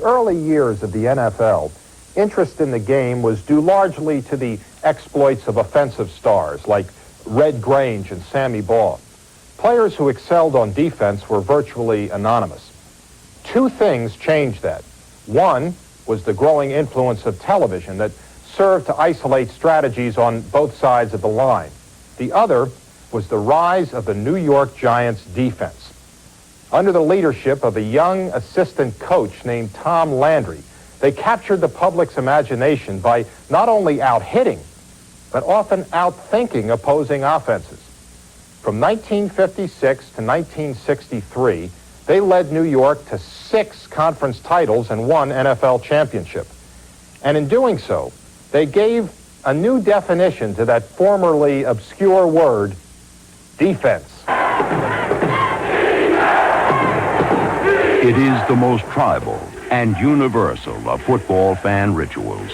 the early years of the NFL, interest in the game was due largely to the exploits of offensive stars like Red Grange and Sammy Baugh. Players who excelled on defense were virtually anonymous. Two things changed that. One was the growing influence of television that served to isolate strategies on both sides of the line. The other was the rise of the New York Giants defense. Under the leadership of a young assistant coach named Tom Landry, they captured the public's imagination by not only out-hitting, but often out-thinking opposing offenses. From 1956 to 1963, they led New York to 6 conference titles and 1 NFL championship. And in doing so, they gave a new definition to that formerly obscure word, defense. It is the most tribal and universal of football fan rituals.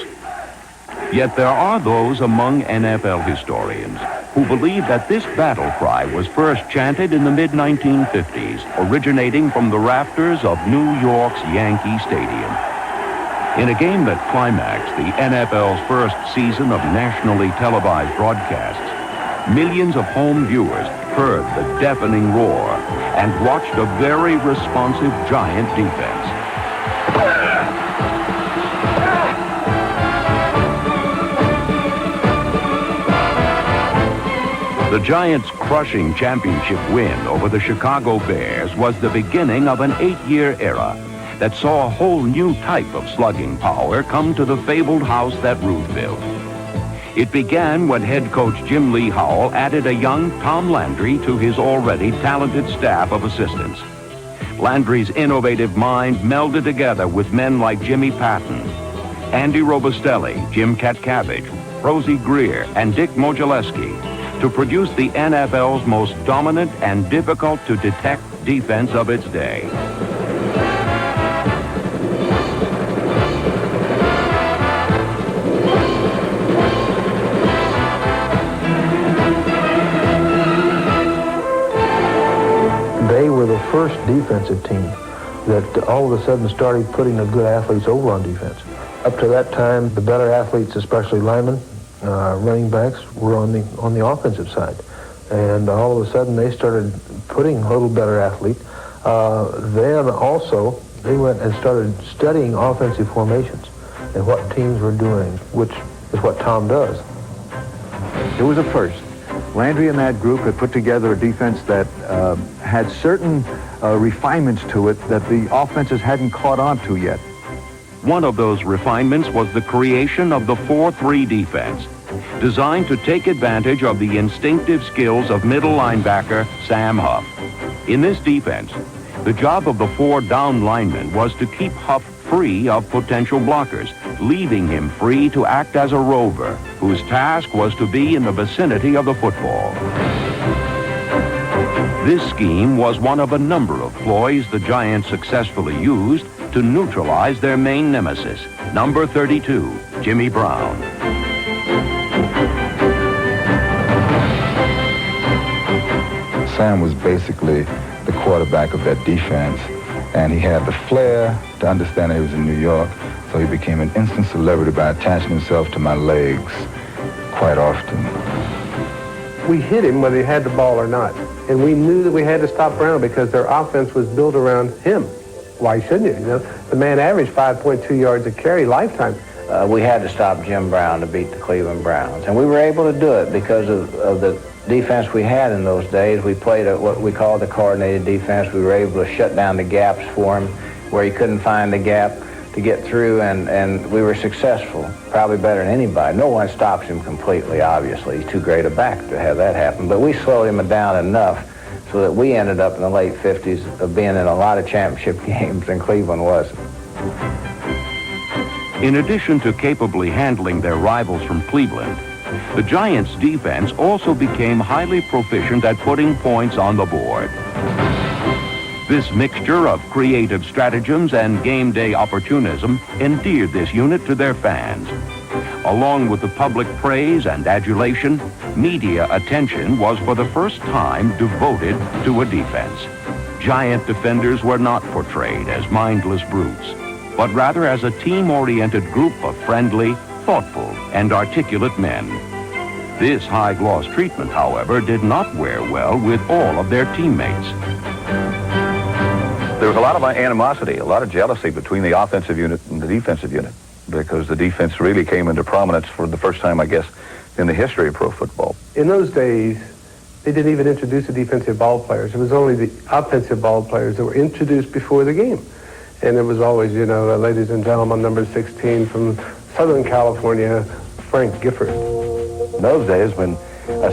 Yet there are those among NFL historians who believe that this battle cry was first chanted in the mid-1950s, originating from the rafters of New York's Yankee Stadium. In a game that climaxed the NFL's first season of nationally televised broadcasts, millions of home viewers heard the deafening roar and watched a very responsive Giant defense. The Giants' crushing championship win over the Chicago Bears was the beginning of an 8-year era that saw a whole new type of slugging power come to the fabled house that Ruth built. It began when head coach Jim Lee Howell added a young Tom Landry to his already talented staff of assistants. Landry's innovative mind melded together with men like Jimmy Patton, Andy Robustelli, Jim Katcavage, Rosie Greer, and Dick Modzelewski to produce the NFL's most dominant and difficult-to-detect defense of its day. They were the first defensive team that all of a sudden started putting the good athletes over on defense. Up to that time, the better athletes, especially linemen, running backs, were on the offensive side. And all of a sudden, they started putting a little better athlete. Then also, they went and started studying offensive formations and what teams were doing, which is what Tom does. It was a first. Landry and that group had put together a defense that had certain refinements to it that the offenses hadn't caught on to yet. One of those refinements was the creation of the 4-3 defense, designed to take advantage of the instinctive skills of middle linebacker Sam Huff. In this defense, the job of the 4 down linemen was to keep Huff free of potential blockers, leaving him free to act as a rover, whose task was to be in the vicinity of the football. This scheme was one of a number of ploys the Giants successfully used to neutralize their main nemesis, number 32, Jimmy Brown. Sam was basically the quarterback of that defense, and he had the flair to understand that he was in New York, so he became an instant celebrity by attaching himself to my legs quite often. We hit him whether he had the ball or not, and we knew that we had to stop Brown because their offense was built around him. Why shouldn't you? You know, the man averaged 5.2 yards a carry lifetime. We had to stop Jim Brown to beat the Cleveland Browns, and we were able to do it because of the defense we had in those days. We played what we called the coordinated defense. We were able to shut down the gaps for him where he couldn't find the gap to get through, and we were successful, probably better than anybody. No one stops him completely, obviously. He's too great a back to have that happen, but we slowed him down enough so that we ended up in the late 50s of being in a lot of championship games, and Cleveland wasn't. In addition to capably handling their rivals from Cleveland, the Giants' defense also became highly proficient at putting points on the board. This mixture of creative stratagems and game day opportunism endeared this unit to their fans. Along with the public praise and adulation, media attention was for the first time devoted to a defense. Giant defenders were not portrayed as mindless brutes. but rather as a team-oriented group of friendly, thoughtful, and articulate men. This high-gloss treatment, however, did not wear well with all of their teammates. There was a lot of animosity, a lot of jealousy between the offensive unit and the defensive unit, because the defense really came into prominence for the first time, I guess, in the history of pro football. In those days, they didn't even introduce the defensive ball players. It was only the offensive ball players that were introduced before the game. And it was always, ladies and gentlemen, number 16 from Southern California, Frank Gifford. In those days, when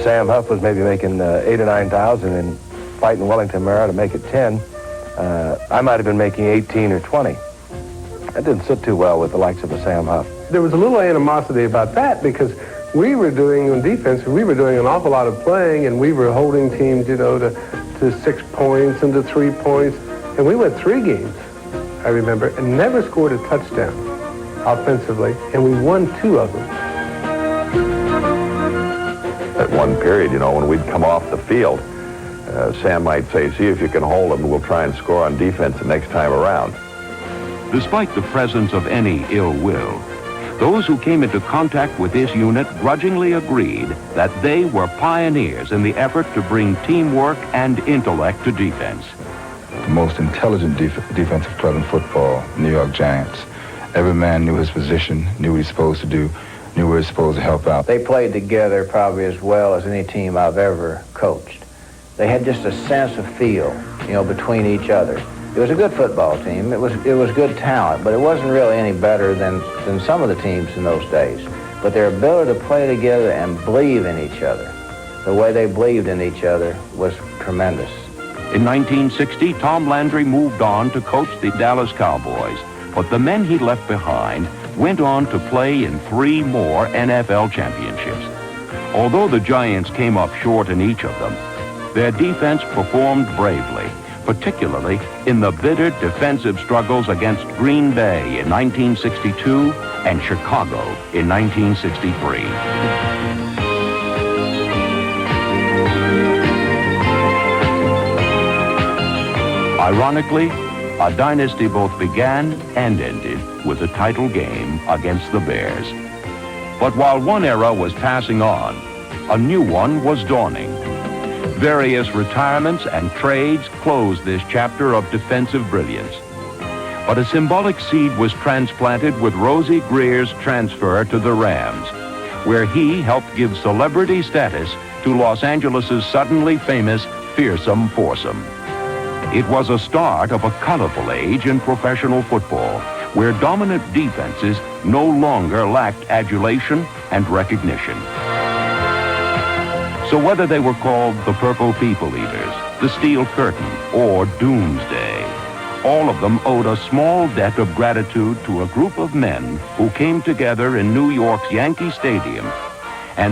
Sam Huff was maybe making 8,000 or 9,000 and fighting Wellington Mara to make it 10, I might have been making 18 or 20. That didn't sit too well with the likes of a Sam Huff. There was a little animosity about that because we were doing on defense, we were doing an awful lot of playing, and we were holding teams, to 6 points and to 3 points. And we went 3 games, I remember, and never scored a touchdown offensively, and we won 2 of them. At one period, when we'd come off the field, Sam might say, see if you can hold them, and we'll try and score on defense the next time around. Despite the presence of any ill will, those who came into contact with this unit grudgingly agreed that they were pioneers in the effort to bring teamwork and intellect to defense. The most intelligent defensive club in football, New York Giants. Every man knew his position, knew what he's supposed to do, knew where he's supposed to help out. They played together probably as well as any team I've ever coached. They had just a sense of feel, between each other. It was a good football team. It was good talent, but it wasn't really any better than some of the teams in those days. But their ability to play together and believe in each other, the way they believed in each other, was tremendous. In 1960, Tom Landry moved on to coach the Dallas Cowboys, but the men he left behind went on to play in 3 more NFL championships. Although the Giants came up short in each of them, their defense performed bravely, particularly in the bitter defensive struggles against Green Bay in 1962 and Chicago in 1963. Ironically, a dynasty both began and ended with a title game against the Bears. But while one era was passing on, a new one was dawning. Various retirements and trades closed this chapter of defensive brilliance. But a symbolic seed was transplanted with Rosie Greer's transfer to the Rams, where he helped give celebrity status to Los Angeles' suddenly famous fearsome foursome. It was a start of a colorful age in professional football, where dominant defenses no longer lacked adulation and recognition. So whether they were called the Purple People Eaters, the Steel Curtain, or Doomsday, all of them owed a small debt of gratitude to a group of men who came together in New York's Yankee Stadium and who